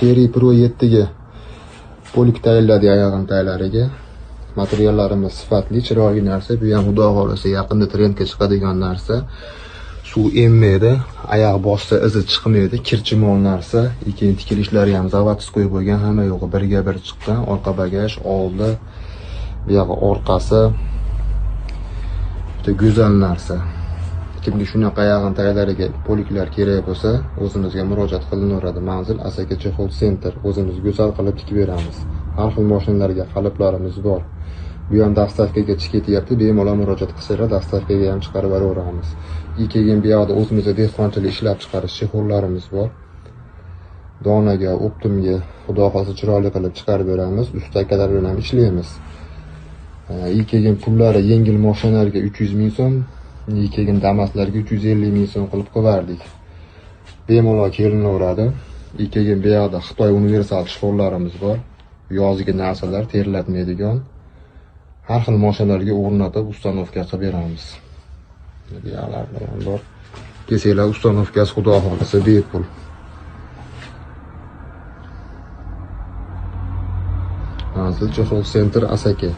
Cherry Pro 7 ga polik tayinladi ayog'im taylariga. Materiallarimiz sifatli, chiroyli narsa. Bu ham xudo xolasa yaqinda trendga chiqadigan narsa. Suv emmaydi, oyoq boshda izi chiqmaydi, kirchimol narsa. Keyin tikilishlari ham zavodskiy bo'lgan, hamma yo'g'i birga bir chiqqan. Orqa bagaj, oldi, bu yog'i orqasi. Juda go'zal narsa. Kimga shunaqa ayog'im taylariga poliklar kerak bo'lsa, o'zimizga murojaat qilinaveradi. Manzil Asaka Chexol Center. O'zimiz go'zal qilib tikib beramiz. Har xil mashinalarga qalblarimiz bor. Bu ham dastavkaga chiqib ketyapti. Bemalol murojaat qilsalar, dastavkaga ham chiqarib yuboramiz. Keyin bu yoqda o'zimizda dehqonchilik ishlab chiqarish shexollarimiz bor. Donaga, optimga, xudo xolasa chiroyli qilib chiqarib beramiz. Ustakalar bilan ham ishlaymiz. Keyin pullari yengil mashinalarga 300 ming so'm, keyin Damaslarga 350 ming so'm qilib qo'yardik. Bemalol kelinaveradi. Keyin bu yoqda Xitoy universal shexollarimiz bor. Yozgi narsalar terlatmaydigan. Har xil mashinalarga o'rnatib ustanovka qilib beramiz. Buyoqlar ham bor. Kesinglar ustanovkasi xudo xolasa bepul. Manzil Chexol Center Asaka.